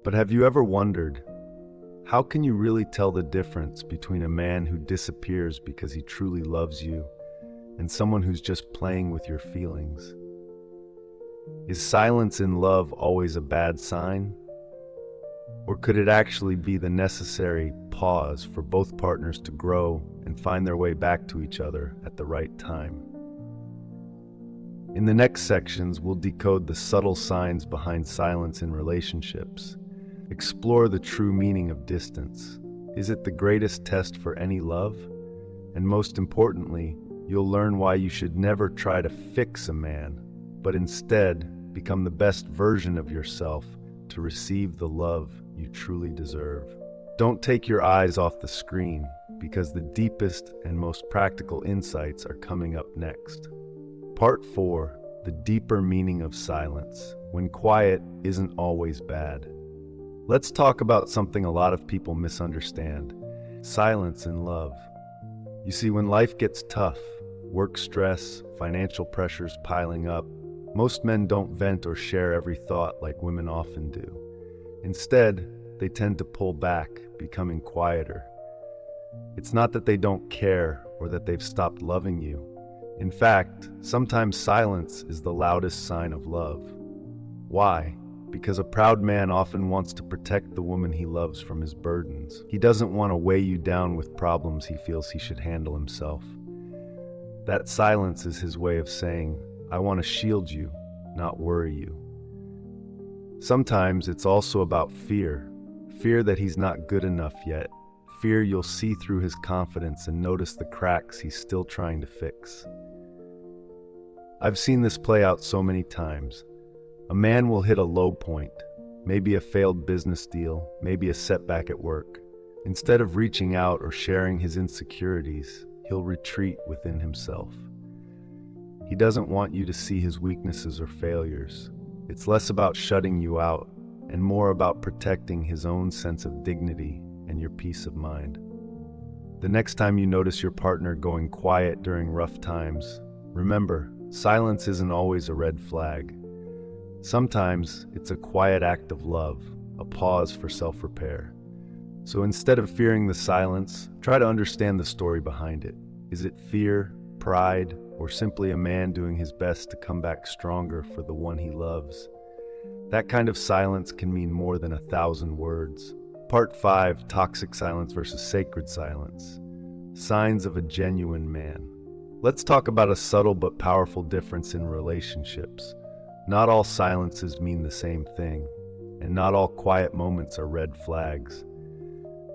But have you ever wondered, how can you really tell the difference between a man who disappears because he truly loves you and someone who's just playing with your feelings? Is silence in love always a bad sign? Or could it actually be the necessary pause for both partners to grow and find their way back to each other at the right time? In the next sections, we'll decode the subtle signs behind silence in relationships, explore the true meaning of distance. Is it the greatest test for any love? And most importantly, you'll learn why you should never try to fix a man, but instead become the best version of yourself to receive the love you truly deserve. Don't take your eyes off the screen, because the deepest and most practical insights are coming up next. Part 4, the deeper meaning of silence, when quiet isn't always bad. Let's talk about something a lot of people misunderstand: silence in love. You see, when life gets tough, work stress, financial pressures piling up, most men don't vent or share every thought like women often do. Instead, they tend to pull back, becoming quieter. It's not that they don't care or that they've stopped loving you. In fact, sometimes silence is the loudest sign of love. Why? Because a proud man often wants to protect the woman he loves from his burdens. He doesn't want to weigh you down with problems he feels he should handle himself. That silence is his way of saying, I want to shield you, not worry you. Sometimes it's also about fear. Fear that he's not good enough yet. Fear you'll see through his confidence and notice the cracks he's still trying to fix. I've seen this play out so many times. A man will hit a low point, maybe a failed business deal, maybe a setback at work. Instead of reaching out or sharing his insecurities, he'll retreat within himself. He doesn't want you to see his weaknesses or failures. It's less about shutting you out and more about protecting his own sense of dignity and your peace of mind. The next time you notice your partner going quiet during rough times, remember, silence isn't always a red flag. Sometimes it's a quiet act of love, a pause for self-repair. So instead of fearing the silence, try to understand the story behind it. Is it fear, pride, or simply a man doing his best to come back stronger for the one he loves? That kind of silence can mean more than 1,000 words. Part 5, toxic silence versus sacred silence. Signs of a genuine man. Let's talk about a subtle but powerful difference in relationships. Not all silences mean the same thing, and not all quiet moments are red flags.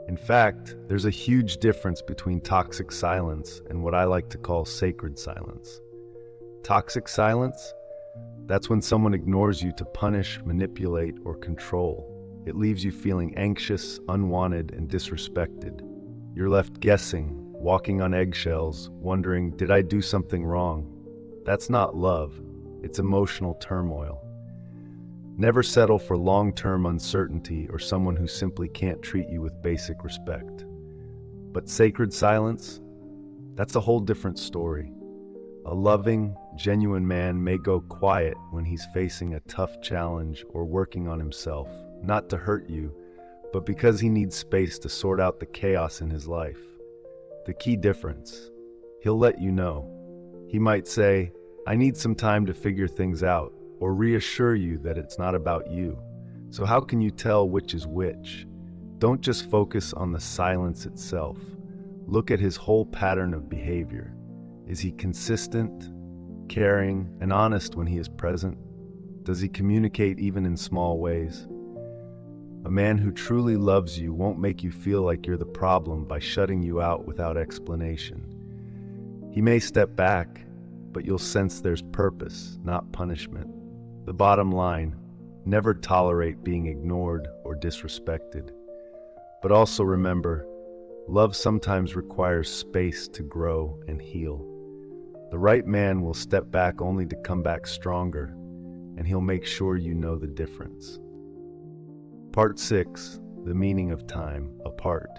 In fact, there's a huge difference between toxic silence and what I like to call sacred silence. Toxic silence? That's when someone ignores you to punish, manipulate, or control. It leaves you feeling anxious, unwanted, and disrespected. You're left guessing, walking on eggshells, wondering, did I do something wrong? That's not love. It's emotional turmoil. Never settle for long-term uncertainty or someone who simply can't treat you with basic respect. But sacred silence? That's a whole different story. A loving, genuine man may go quiet when he's facing a tough challenge or working on himself, not to hurt you, but because he needs space to sort out the chaos in his life. The key difference: he'll let you know. He might say, I need some time to figure things out, or reassure you that it's not about you. So how can you tell which is which? Don't just focus on the silence itself. Look at his whole pattern of behavior. Is he consistent, caring, and honest when he is present? Does he communicate even in small ways? A man who truly loves you won't make you feel like you're the problem by shutting you out without explanation. He may step back, but you'll sense there's purpose, not punishment. The bottom line: never tolerate being ignored or disrespected. But also remember, love sometimes requires space to grow and heal. The right man will step back only to come back stronger, and he'll make sure you know the difference. Part 6, the meaning of time apart.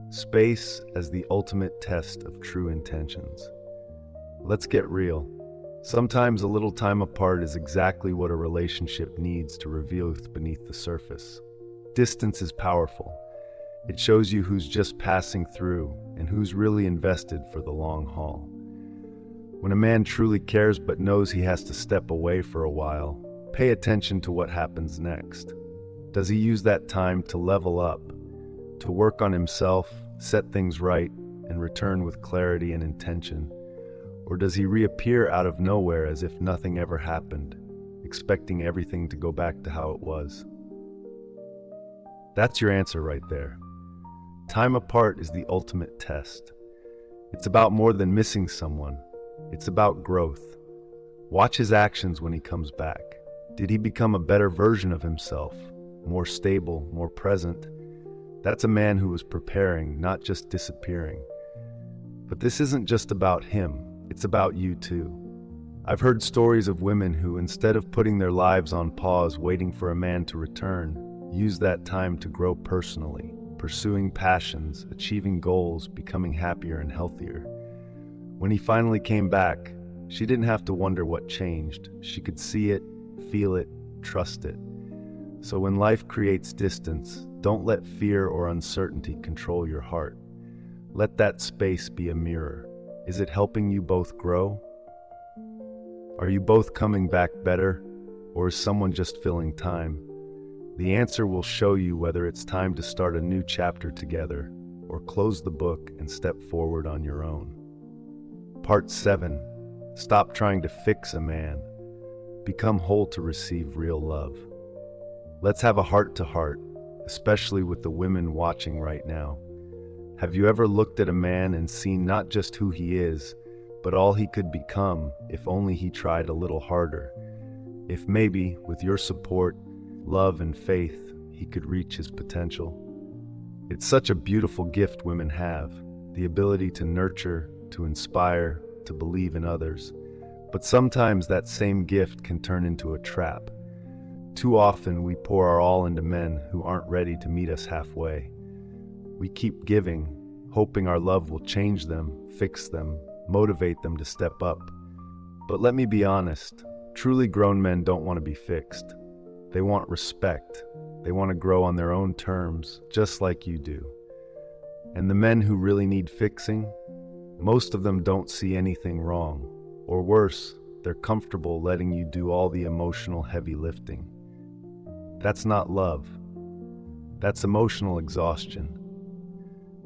Space as the ultimate test of true intentions. Let's get real. Sometimes a little time apart is exactly what a relationship needs to reveal beneath the surface. Distance is powerful. It shows you who's just passing through and who's really invested for the long haul. When a man truly cares but knows he has to step away for a while, pay attention to what happens next. Does he use that time to level up, to work on himself, set things right, and return with clarity and intention? Or does he reappear out of nowhere as if nothing ever happened, expecting everything to go back to how it was? That's your answer right there. Time apart is the ultimate test. It's about more than missing someone. It's about growth. Watch his actions when he comes back. Did he become a better version of himself? More stable, more present? That's a man who was preparing, not just disappearing. But this isn't just about him. It's about you too. I've heard stories of women who, instead of putting their lives on pause waiting for a man to return, use that time to grow personally, pursuing passions, achieving goals, becoming happier and healthier. When he finally came back, she didn't have to wonder what changed. She could see it, feel it, trust it. So when life creates distance, don't let fear or uncertainty control your heart. Let that space be a mirror. Is it helping you both grow? Are you both coming back better, or is someone just filling time? The answer will show you whether it's time to start a new chapter together, or close the book and step forward on your own. Part 7. Stop trying to fix a man. Become whole to receive real love. Let's have a heart-to-heart, especially with the women watching right now. Have you ever looked at a man and seen not just who he is, but all he could become if only he tried a little harder? If maybe, with your support, love, and faith, he could reach his potential? It's such a beautiful gift women have, the ability to nurture, to inspire, to believe in others. But sometimes that same gift can turn into a trap. Too often we pour our all into men who aren't ready to meet us halfway. We keep giving, hoping our love will change them, fix them, motivate them to step up. But let me be honest, truly grown men don't want to be fixed. They want respect. They want to grow on their own terms, just like you do. And the men who really need fixing, most of them don't see anything wrong. Or worse, they're comfortable letting you do all the emotional heavy lifting. That's not love. That's emotional exhaustion.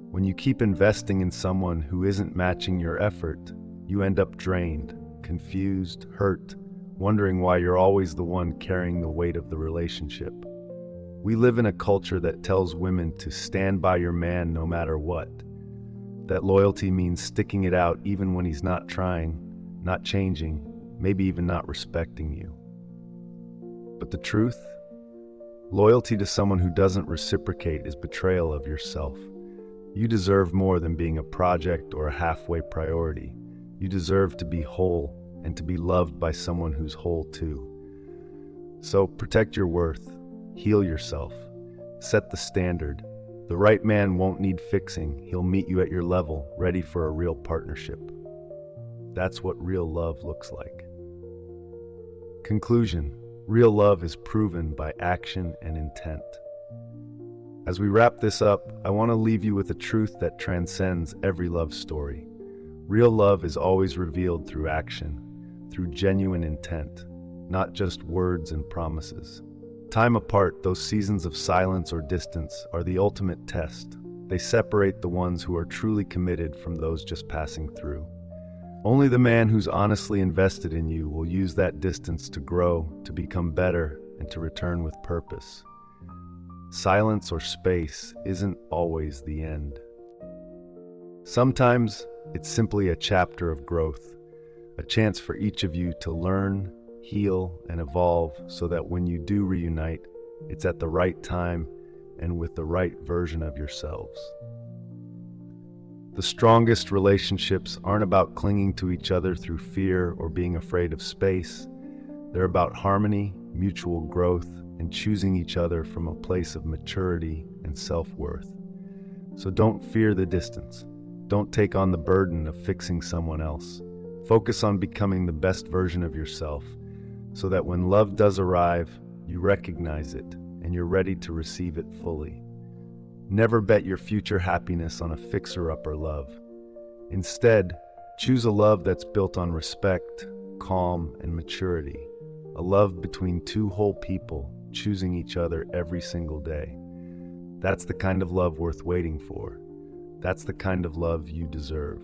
When you keep investing in someone who isn't matching your effort, you end up drained, confused, hurt, wondering why you're always the one carrying the weight of the relationship. We live in a culture that tells women to stand by your man no matter what. That loyalty means sticking it out even when he's not trying, not changing, maybe even not respecting you. But the truth? Loyalty to someone who doesn't reciprocate is betrayal of yourself. You deserve more than being a project or a halfway priority. You deserve to be whole and to be loved by someone who's whole too. So protect your worth, heal yourself, set the standard. The right man won't need fixing. He'll meet you at your level, ready for a real partnership. That's what real love looks like. Conclusion: real love is proven by action and intent. As we wrap this up, I want to leave you with a truth that transcends every love story. Real love is always revealed through action, through genuine intent, not just words and promises. Time apart, those seasons of silence or distance are the ultimate test. They separate the ones who are truly committed from those just passing through. Only the man who's honestly invested in you will use that distance to grow, to become better, and to return with purpose. Silence or space isn't always the end. Sometimes it's simply a chapter of growth, a chance for each of you to learn, heal, and evolve so that when you do reunite, it's at the right time and with the right version of yourselves. The strongest relationships aren't about clinging to each other through fear or being afraid of space. They're about harmony, mutual growth, and choosing each other from a place of maturity and self-worth. So don't fear the distance. Don't take on the burden of fixing someone else. Focus on becoming the best version of yourself, so that when love does arrive, you recognize it and you're ready to receive it fully. Never bet your future happiness on a fixer-upper love. Instead, choose a love that's built on respect, calm, and maturity. A love between two whole people, choosing each other every single day. That's the kind of love worth waiting for. That's the kind of love you deserve.